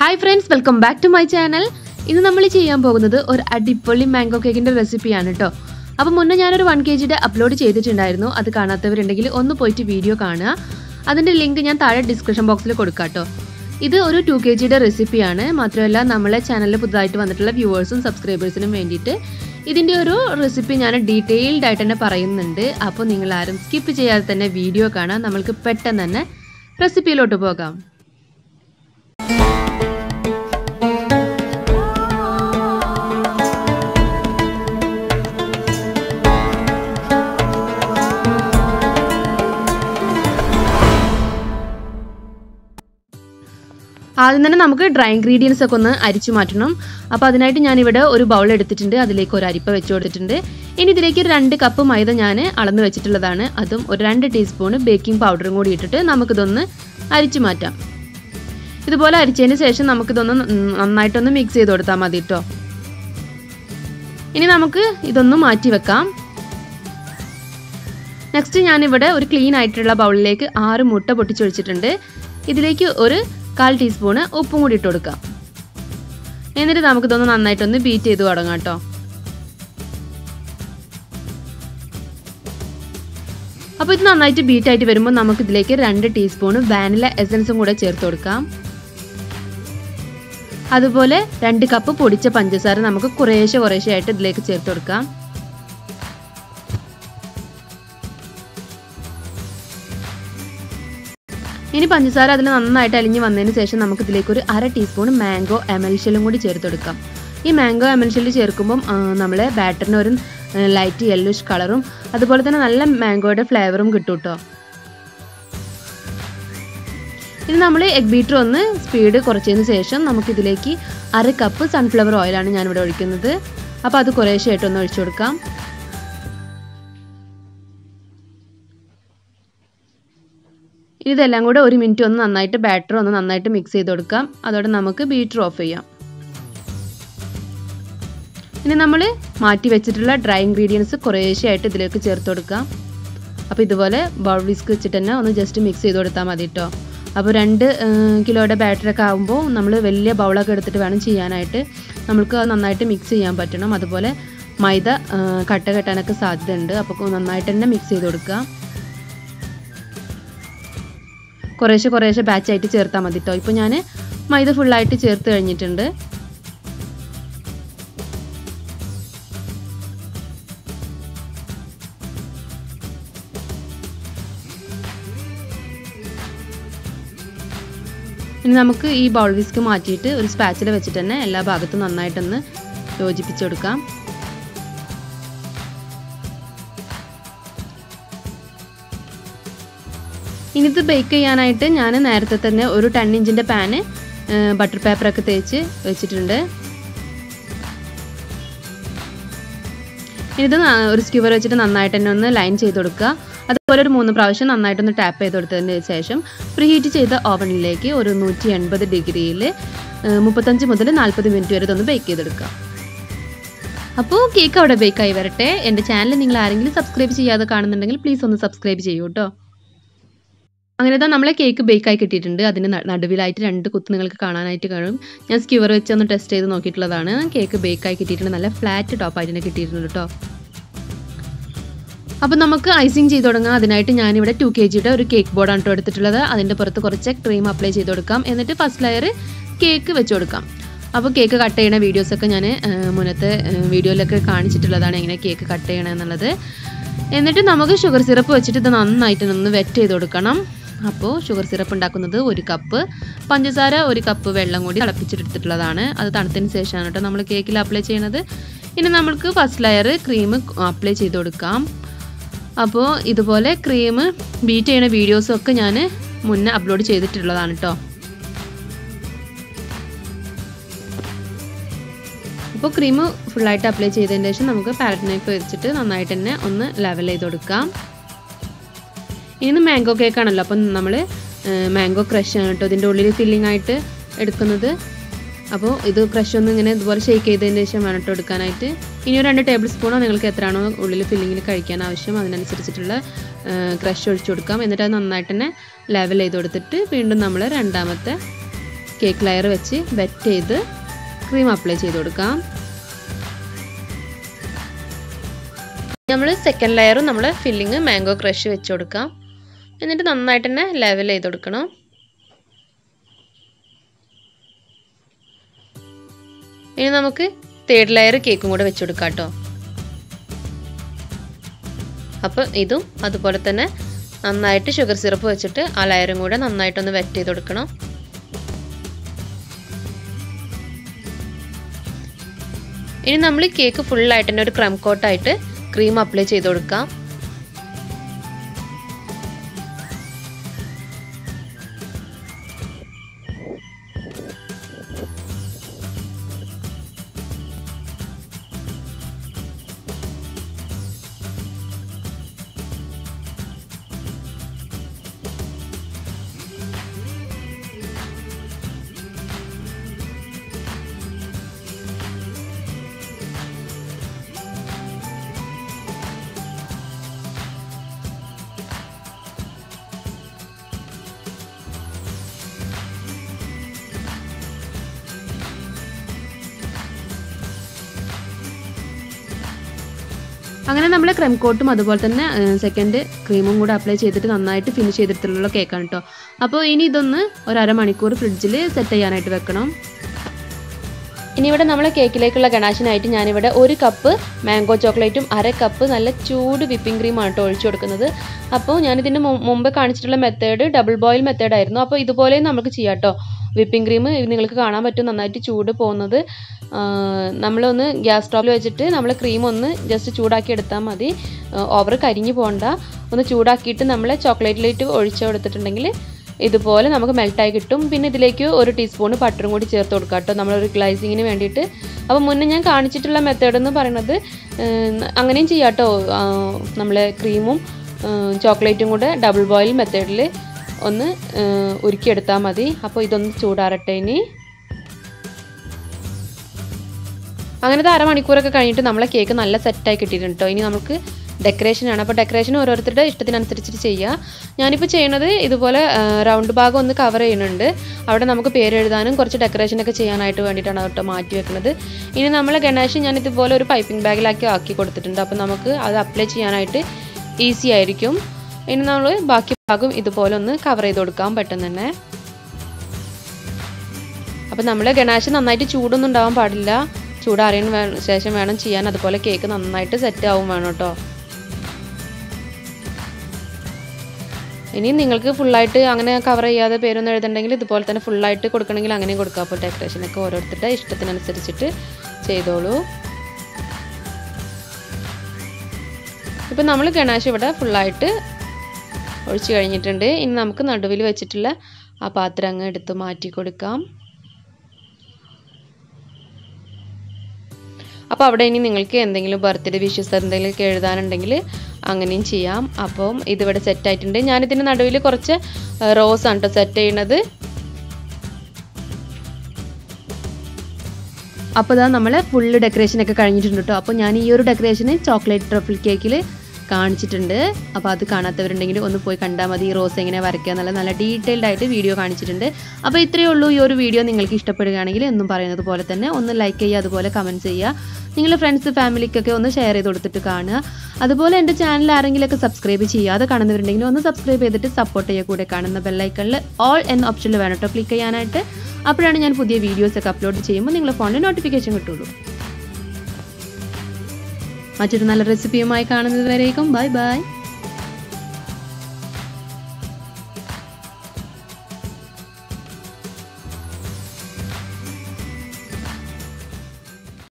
Hi friends, welcome back to my channel. ഇന്ന് നമ്മൾ ചെയ്യാൻ പോകുന്നത് ഒരു അടിപൊളി മാംഗോ കേക്കിന്റെ റെസിപ്പിയാണ് ട്ടോ. അപ്പോൾ മുന്നേ ഞാൻ ഒരു 1 kg അപ്ലോഡ് ചെയ്തിട്ടുണ്ടായിരുന്നു. അത് കാണാത്തവരുണ്ടെങ്കിൽ ഒന്ന് പോയിട്ട് വീഡിയോ കാണുക. അതിന്റെ ലിങ്ക് ഞാൻ താഴെ ഡിസ്ക്രിപ്ഷൻ ബോക്സിൽ കൊടുക്കാം ട്ടോ. ഇത് ഒരു 2 kg റെസിപ്പിയാണ്. മാത്രമല്ല നമ്മളെ ചാനലിൽ പുതുതായിട്ട് വന്നിട്ടുള്ള വ്യൂവേഴ്സും സബ്സ്ക്രൈബേഴ്സിനും വേണ്ടിയിട്ട് ഇതിന്റെ ഒരു റെസിപ്പി ഞാൻ ഡീറ്റെയിൽഡ് ആയിട്ട് തന്നെ പറയുന്നുണ്ട്. അപ്പോൾ നിങ്ങൾ ആരും സ്കിപ്പ് ചെയ്യാതെ തന്നെ വീഡിയോ കാണാം. നമുക്ക് പെട്ടെന്ന് തന്നെ റെസിപ്പിയിലോട്ട് പോകാം. ആദ്യം തന്നെ നമുക്ക് ഡ്രൈ ഇൻഗ്രീഡിയൻസ് ഒക്കെ ഒന്ന് അരിച്ചു മാറ്റണം. അപ്പോൾ അതിനായിട്ട് ഞാൻ ഇവിടെ ഒരു ബൗൾ എടുത്തിട്ടുണ്ട്. അതിലേക്ക് ഒരു അരിപ്പ വെച്ച് കൊടുത്തിട്ടുണ്ട്. ഇനി ഇതിലേക്ക് 2 കപ്പ് മൈദ ഞാൻ അളന്ന് വെച്ചിട്ടുള്ളതാണ്. അതും ഒരു 2 ടീസ്പൂൺ ബേക്കിംഗ് പൗഡറും കൂടി ഇട്ടിട്ട് നമുക്കിതൊന്ന് അരിച്ചു മാറ്റാം. ഇതുപോലെ അരിച്ചതിന് ശേഷം നമുക്കിതൊന്ന് നന്നായിട്ടൊന്ന് മിക്സ് ചെയ്ത് കൊടുത്താൽ മതി കേട്ടോ. ഇനി നമുക്ക് ഇതൊന്ന് മാറ്റി വെക്കാം. നെക്സ്റ്റ് ഞാനിവിടെ ഒരു ക്ലീൻ ആയിട്ടുള്ള ബൗളിലേക്ക് 6 മുട്ട പൊട്ടിച്ചൊഴിച്ചിട്ടുണ്ട്. ഇതിലേക്ക് ഒരു 1/4 ടീസ്പൂൺ ഉപ്പും കൂടി ഇട്ട് കൊടുക്കാം. എന്നിട്ട് നമുക്കിതൊന്ന് നന്നായിട്ടൊന്ന് ബീറ്റ് ചെയ്ത് തുടങ്ങാം കേട്ടോ. അപ്പോൾ ഇത് നന്നായിട്ട് ബീറ്റ് ആയിട്ട് വരുമ്പോൾ നമുക്കിതിലേക്ക് 2 ടീസ്പൂൺ വാനില എസൻസും കൂടെ ചേർത്ത് കൊടുക്കാം. അതുപോലെ 2 കപ്പ് പൊടിച്ച പഞ്ചസാര നമുക്ക് കുറേശ്ശെ ആയിട്ട് ഇതിലേക്ക് ചേർത്ത് കൊടുക്കാം. ഇനി പഞ്ചസാര അതിൽ നന്നായിട്ട് അലിഞ്ഞ് വന്നതിന് ശേഷം നമുക്ക് ഇതിലേക്ക് ഒരു 1/2 ടീസ്പൂൺ മാംഗോ എമൽഷ്യലും കൂടി ചേർത്ത് കൊടുക്കാം. ഈ മാംഗോ എമൽഷ്യൽ ചേർക്കുമ്പം നമ്മളെ ബാറ്ററിന് ഒരു ലൈറ്റ് യെല്ലോയിഷ് കളറും അതുപോലെ തന്നെ നല്ല മാംഗോയുടെ ഫ്ലേവറും കിട്ടും കേട്ടോ. ഇനി നമ്മൾ എഗ് ബീറ്റർ ഒന്ന് സ്പീഡ് കുറച്ചതിന് ശേഷം നമുക്കിതിലേക്ക് 1/2 കപ്പ് സൺഫ്ലവർ ഓയിലാണ് ഞാനിവിടെ ഒഴിക്കുന്നത്. അപ്പോൾ അത് കുറേശ്ശെ ആയിട്ടൊന്ന് ഒഴിച്ചു കൊടുക്കാം. ഇതെല്ലാം കൂടെ 1 മിനിറ്റ് ഒന്ന് നന്നായിട്ട് ബാറ്റർ ഒന്ന് നന്നായിട്ട് മിക്സ് ചെയ്ത് കൊടുക്കാം. അതോടെ നമുക്ക് ബീറ്റർ ഓഫ് ചെയ്യാം. ഇനി നമ്മൾ മാറ്റി വെച്ചിട്ടുള്ള ഡ്രൈ ഇൻഗ്രീഡിയൻസ് കുറേശ്ശെ ആയിട്ട് ഇതിലേക്ക് ചേർത്ത് കൊടുക്കാം. അപ്പോൾ ഇതുപോലെ ബൗൾ വിസ്ക് വെച്ചിട്ട് തന്നെ ഒന്ന് ജസ്റ്റ് മിക്സ് ചെയ്ത് കൊടുത്താൽ മതി കേട്ടോ. അപ്പോൾ 2 കിലോയുടെ ബാറ്ററൊക്കെ ആകുമ്പോൾ നമ്മൾ വലിയ ബൗളൊക്കെ എടുത്തിട്ട് വേണം ചെയ്യാനായിട്ട്. നമുക്ക് അത് നന്നായിട്ട് മിക്സ് ചെയ്യാൻ പറ്റണം. അതുപോലെ മൈദ കട്ട കെട്ടാനൊക്കെ സാധ്യതയുണ്ട്. അപ്പോൾ നന്നായിട്ട് തന്നെ മിക്സ് ചെയ്ത് കൊടുക്കുക. കുറേശ്ശെ ബാച്ചായിട്ട് ചേർത്താൽ മതി കേട്ടോ. ഇപ്പോൾ ഞാൻ മൈദ ഫുള്ളായിട്ട് ചേർത്ത് കഴിഞ്ഞിട്ടുണ്ട്. ഇനി നമുക്ക് ഈ ബൗൾ വിസ്ക് മാറ്റിയിട്ട് ഒരു സ്പാച്ചില വെച്ചിട്ട് തന്നെ എല്ലാ ഭാഗത്തും നന്നായിട്ടൊന്ന് യോജിപ്പിച്ചെടുക്കാം. ഇനി ഇത് ബേക്ക് ചെയ്യാനായിട്ട് ഞാൻ നേരത്തെ തന്നെ ഒരു 10 ഇഞ്ചിൻ്റെ പാന് ബട്ടർ പേപ്പറൊക്കെ തേച്ച് വെച്ചിട്ടുണ്ട്. ഇനി ഇത് ഒരു സ്ക്യൂവർ വെച്ചിട്ട് നന്നായിട്ട് തന്നെ ഒന്ന് ലൈൻ ചെയ്ത് കൊടുക്കുക. അതുപോലെ ഒരു 3 പ്രാവശ്യം നന്നായിട്ടൊന്ന് ടാപ്പ് ചെയ്ത് കൊടുത്തതിന് ശേഷം പ്രീഹീറ്റ് ചെയ്ത ഓവനിലേക്ക് ഒരു 180 ഡിഗ്രിയിൽ 35 മുതൽ 40 മിനിറ്റ് വരെ ഇതൊന്ന് ബേക്ക് ചെയ്തെടുക്കുക. അപ്പോൾ കേക്ക് അവിടെ ബേക്കായി വരട്ടെ. എൻ്റെ ചാനൽ നിങ്ങൾ ആരെങ്കിലും സബ്സ്ക്രൈബ് ചെയ്യാതെ കാണുന്നുണ്ടെങ്കിൽ പ്ലീസ് ഒന്ന് സബ്സ്ക്രൈബ് ചെയ്യൂ കേട്ടോ. അങ്ങനെ തന്നെ നമ്മളെ കേക്ക് ബേക്കായി കിട്ടിയിട്ടുണ്ട്. അതിന് നടുവിലായിട്ട് 2 കുത്ത് നിങ്ങൾക്ക് കാണാനായിട്ട് കാണും. ഞാൻ സ്ക്യൂവർ വെച്ച് ഒന്ന് ടെസ്റ്റ് ചെയ്ത് നോക്കിയിട്ടുള്ളതാണ്. കേക്ക് ബേക്കായി കിട്ടിയിട്ടുണ്ട്. നല്ല ഫ്ലാറ്റ് ടോപ്പായിട്ട് തന്നെ കിട്ടിയിട്ടുണ്ട് കേട്ടോ. അപ്പോൾ നമുക്ക് ഐസിങ് ചെയ്ത് തുടങ്ങാം. അതിനായിട്ട് ഞാനിവിടെ 2 kgയുടെ ഒരു കേക്ക് ബോർഡാണ് കേട്ടോ എടുത്തിട്ടുള്ളത്. അതിൻ്റെ പുറത്ത് കുറച്ച് ക്രീം അപ്ലൈ ചെയ്ത് കൊടുക്കാം. എന്നിട്ട് ഫസ്റ്റ് ലെയർ കേക്ക് വെച്ച് കൊടുക്കാം. അപ്പോൾ കേക്ക് കട്ട് ചെയ്യണ വീഡിയോസൊക്കെ ഞാൻ മുന്നത്തെ വീഡിയോയിലൊക്കെ കാണിച്ചിട്ടുള്ളതാണ് എങ്ങനെ കേക്ക് കട്ട് ചെയ്യണം എന്നുള്ളത്. എന്നിട്ട് നമുക്ക് ഷുഗർ സിറപ്പ് വെച്ചിട്ട് ഇത് നന്നായിട്ട് ഒന്ന് വെറ്റ് ചെയ്ത് കൊടുക്കണം. അപ്പോൾ ഷുഗർ സിറപ്പ് ഉണ്ടാക്കുന്നത് 1 കപ്പ്, പഞ്ചസാര 1 കപ്പ് വെള്ളം കൂടി തിളപ്പിച്ചെടുത്തിട്ടുള്ളതാണ്. അത് തണുത്തതിന് ശേഷമാണ് കേട്ടോ നമ്മൾ കേക്കിൽ അപ്ലൈ ചെയ്യണത്. ഇനി നമുക്ക് ഫസ്റ്റ് ലെയർ ക്രീം അപ്ലൈ ചെയ്ത് കൊടുക്കാം. അപ്പോൾ ഇതുപോലെ ക്രീം ബീറ്റ് ചെയ്യുന്ന വീഡിയോസൊക്കെ ഞാൻ മുന്നേ അപ്ലോഡ് ചെയ്തിട്ടുള്ളതാണ് കേട്ടോ. അപ്പോൾ ക്രീം ഫുള്ളായിട്ട് അപ്ലൈ ചെയ്തതിന് ശേഷം നമുക്ക് പാലറ്റ് നൈഫ് വെച്ചിട്ട് നന്നായിട്ട് തന്നെ ഒന്ന് ലെവൽ ചെയ്ത് കൊടുക്കാം. ഇനി മാംഗോ കേക്കാണല്ലോ, അപ്പം നമ്മൾ മാംഗോ ക്രഷ് ആണ് കേട്ടോ ഇതിൻ്റെ ഉള്ളിൽ ഫില്ലിംഗ് ആയിട്ട് എടുക്കുന്നത്. അപ്പോൾ ഇത് ക്രഷ് ഒന്ന് ഇങ്ങനെ ഇതുപോലെ ഷേക്ക് ചെയ്തതിന് ശേഷം വേണം കേട്ടോ എടുക്കാനായിട്ട്. ഇനി ഒരു 2 ടേബിൾ സ്പൂണോ നിങ്ങൾക്ക് എത്രയാണോ ഉള്ളിൽ ഫില്ലിങ്ങിൽ കഴിക്കാൻ ആവശ്യം അതിനനുസരിച്ചിട്ടുള്ള ക്രഷ് ഒഴിച്ചു കൊടുക്കാം. എന്നിട്ട് അത് നന്നായിട്ട് തന്നെ ലെവൽ ചെയ്ത് കൊടുത്തിട്ട് വീണ്ടും നമ്മൾ രണ്ടാമത്തെ കേക്ക് ലെയർ വെച്ച് വെറ്റ് ചെയ്ത് ക്രീം അപ്ലൈ ചെയ്ത് കൊടുക്കാം. നമ്മൾ സെക്കൻഡ് ലെയറും നമ്മൾ ഫില്ലിങ് മാംഗോ ക്രഷ് വെച്ച് കൊടുക്കാം. എന്നിട്ട് നന്നായിട്ട് തന്നെ ലെവൽ ചെയ്ത് കൊടുക്കണം. ഇനി നമുക്ക് തേർഡ് ലെയർ കേക്കും കൂടെ വെച്ച് കൊടുക്കാം കേട്ടോ. അപ്പോൾ ഇതും അതുപോലെ തന്നെ നന്നായിട്ട് ഷുഗർ സിറപ്പ് വെച്ചിട്ട് ആ ലെയറും കൂടെ നന്നായിട്ടൊന്ന് വെറ്റ് ചെയ്ത് കൊടുക്കണം. ഇനി നമ്മൾ കേക്ക് ഫുള്ളായിട്ട് തന്നെ ഒരു ക്രം കോട്ടായിട്ട് ക്രീം അപ്ലൈ ചെയ്ത് കൊടുക്കാം. അങ്ങനെ നമ്മൾ ക്രീം കോട്ടും അതുപോലെ തന്നെ സെക്കൻഡ് ക്രീമും കൂടെ അപ്ലൈ ചെയ്തിട്ട് നന്നായിട്ട് ഫിനിഷ് ചെയ്തിട്ടുള്ള കേക്കാണ് കേട്ടോ. അപ്പോൾ ഇനി ഇതൊന്ന് ഒരു അരമണിക്കൂർ ഫ്രിഡ്ജിൽ സെറ്റ് ചെയ്യാനായിട്ട് വെക്കണം. ഇനി ഇവിടെ നമ്മൾ കേക്കിലേക്കുള്ള ഗണാഷിനായിട്ട് ഞാനിവിടെ 1 കപ്പ് മാംഗോ ചോക്ലേറ്റും 1/2 കപ്പ് നല്ല ചൂട് വിപ്പിംഗ് ക്രീമാണ് കേട്ടോ ഒഴിച്ചു കൊടുക്കുന്നത്. അപ്പോൾ ഞാനിതിന് മുമ്പ് കാണിച്ചിട്ടുള്ള മെത്തേഡ് ഡബിൾ ബോയിൽ മെത്തേഡായിരുന്നു. അപ്പോൾ ഇതുപോലെ നമുക്ക് ചെയ്യാം കേട്ടോ. വിപ്പിംഗ് ക്രീം നിങ്ങൾക്ക് കാണാൻ പറ്റും നന്നായിട്ട് ചൂട് പോകുന്നത്. നമ്മളൊന്ന് ഗ്യാസ് സ്റ്റോവിൽ വെച്ചിട്ട് നമ്മൾ ക്രീം ഒന്ന് ജസ്റ്റ് ചൂടാക്കി എടുത്താൽ മതി. ഓവർ കരിഞ്ഞു പോകണ്ട. ഒന്ന് ചൂടാക്കിയിട്ട് നമ്മൾ ചോക്ലേറ്റിലേക്ക് ഒഴിച്ചു കൊടുത്തിട്ടുണ്ടെങ്കിൽ ഇതുപോലെ നമുക്ക് മെൽറ്റായി കിട്ടും. പിന്നെ ഇതിലേക്ക് 1 ടീസ്പൂൺ ബട്ടറും കൂടി ചേർത്ത് കൊടുക്കാം കേട്ടോ, നമ്മളൊരു ഗ്ലൈസിങ്ങിന് വേണ്ടിയിട്ട്. അപ്പോൾ മുന്നേ ഞാൻ കാണിച്ചിട്ടുള്ള മെത്തേഡ് എന്ന് പറയുന്നത് അങ്ങനെയും ചെയ്യാം കേട്ടോ. നമ്മൾ ക്രീമും ചോക്ലേറ്റും കൂടെ ഡബിൾ ബോയിൽ മെത്തേഡിൽ ഒന്ന് ഉരുക്കിയെടുത്താൽ മതി. അപ്പോൾ ഇതൊന്ന് ചൂടാറട്ടെ. ഇനി അങ്ങനത്തെ അരമണിക്കൂറൊക്കെ കഴിഞ്ഞിട്ട് നമ്മളെ കേക്ക് നല്ല സെറ്റായി കിട്ടിയിട്ടുണ്ട് കേട്ടോ. ഇനി നമുക്ക് ഡെക്കറേഷനാണ്. അപ്പോൾ ഡെക്കറേഷൻ ഓരോരുത്തരുടെ ഇഷ്ടത്തിനനുസരിച്ചിട്ട് ചെയ്യുക. ഞാനിപ്പോൾ ചെയ്യണത് ഇതുപോലെ റൗണ്ട് ഭാഗം ഒന്ന് കവർ ചെയ്യുന്നുണ്ട്. അവിടെ നമുക്ക് പേര് എഴുതാനും കുറച്ച് ഡെക്കറേഷനൊക്കെ ചെയ്യാനായിട്ട് വേണ്ടിയിട്ടാണ് കേട്ടോ മാറ്റി വെക്കുന്നത്. ഇനി നമ്മൾ ഗണേശ് ഞാൻ ഇതുപോലെ ഒരു പൈപ്പിംഗ് ബാഗിലാക്കി ആക്കി കൊടുത്തിട്ടുണ്ട്. അപ്പോൾ നമുക്ക് അത് അപ്ലൈ ചെയ്യാനായിട്ട് ഈസി ആയിരിക്കും. ഇനി നമ്മൾ ബാക്കി ഭാഗം ഇതുപോലെ ഒന്ന് കവർ ചെയ്ത് കൊടുക്കാം പെട്ടെന്ന് തന്നെ. അപ്പോൾ നമ്മൾ ഗണേശ് നന്നായിട്ട് ചൂടൊന്നും ഉണ്ടാവാൻ പാടില്ല. ചൂടാറിയതിന് ശേഷം വേണം ചെയ്യാൻ. അതുപോലെ കേക്ക് നന്നായിട്ട് സെറ്റ് ആവും വേണം കേട്ടോ. ഇനി നിങ്ങൾക്ക് ഫുള്ളായിട്ട് അങ്ങനെ കവർ ചെയ്യാതെ പേരൊന്നും എഴുതണ്ടെങ്കിൽ ഇതുപോലെ തന്നെ ഫുള്ളായിട്ട് കൊടുക്കണമെങ്കിൽ അങ്ങനെയും കൊടുക്കാം. അപ്പോൾ ഡെക്കറേഷനൊക്കെ ഓരോരുത്തരുടെ ഇഷ്ടത്തിനനുസരിച്ചിട്ട് ചെയ്തോളൂ. ഇപ്പം നമ്മൾ ഗണേശ് ഇവിടെ ഫുള്ളായിട്ട് ഒഴിച്ച് കഴിഞ്ഞിട്ടുണ്ട്. ഇനി നമുക്ക് നടുവിൽ വെച്ചിട്ടുള്ള ആ പാത്രം അങ്ങ് എടുത്ത് മാറ്റി കൊടുക്കാം. അപ്പോൾ അവിടെ ഇനി നിങ്ങൾക്ക് എന്തെങ്കിലും ബർത്ത്ഡേ വിഷസ് എന്തെങ്കിലുമൊക്കെ എഴുതാനുണ്ടെങ്കിൽ അങ്ങനെയും ചെയ്യാം. അപ്പം ഇതിവിടെ സെറ്റായിട്ടുണ്ട്. ഞാനിതിൻ്റെ നടുവിൽ കുറച്ച് റോസ് ആണ് കേട്ടോ സെറ്റ് ചെയ്യണത്. അപ്പോൾ ഇതാ നമ്മൾ ഫുള്ള് ഡെക്കറേഷനൊക്കെ കഴിഞ്ഞിട്ടുണ്ട് കേട്ടോ. അപ്പോൾ ഞാൻ ഈ ഒരു ഡെക്കറേഷന് ചോക്ലേറ്റ് ട്രഫിൾ കേക്കിൽ കാണിച്ചിട്ടുണ്ട്. അപ്പോൾ അത് കാണാത്തവരുണ്ടെങ്കിൽ ഒന്ന് പോയി കണ്ടാൽ മതി. റോസ് എങ്ങനെ വരയ്ക്കുക എന്നുള്ള നല്ല ഡീറ്റെയിൽഡ് ആയിട്ട് വീഡിയോ കാണിച്ചിട്ടുണ്ട്. അപ്പോൾ ഇത്രയേ ഉള്ളൂ. ഈ ഒരു വീഡിയോ നിങ്ങൾക്ക് ഇഷ്ടപ്പെടുകയാണെങ്കിൽ എന്നും പറയുന്നത് പോലെ തന്നെ ഒന്ന് ലൈക്ക് ചെയ്യുക, അതുപോലെ കമൻറ്റ് ചെയ്യുക. നിങ്ങളുടെ ഫ്രണ്ട്സ് ഫാമിലിക്കൊക്കെ ഒന്ന് ഷെയർ ചെയ്ത് കൊടുത്തിട്ട് കാണുക. അതുപോലെ എൻ്റെ ചാനൽ ആരെങ്കിലുമൊക്കെ സബ്സ്ക്രൈബ് ചെയ്യാതെ കാണുന്നവരുണ്ടെങ്കിൽ ഒന്ന് സബ്സ്ക്രൈബ് ചെയ്തിട്ട് സപ്പോർട്ട് ചെയ്യുക. കൂടെ കാണുന്ന ബെല്ലൈക്കണിൽ ഓൾ എന്ന ഓപ്ഷനിൽ വേണം കേട്ടോ ക്ലിക്ക് ചെയ്യാനായിട്ട്. അപ്പോഴാണ് ഞാൻ പുതിയ വീഡിയോസൊക്കെ അപ്ലോഡ് ചെയ്യുമ്പോൾ നിങ്ങളുടെ ഫോണിൽ നോട്ടിഫിക്കേഷൻ കിട്ടുള്ളൂ. മറ്റൊരു നല്ല റെസിപ്പിയുമായി കാണുന്നത് വരേക്കും ബൈ ബൈ.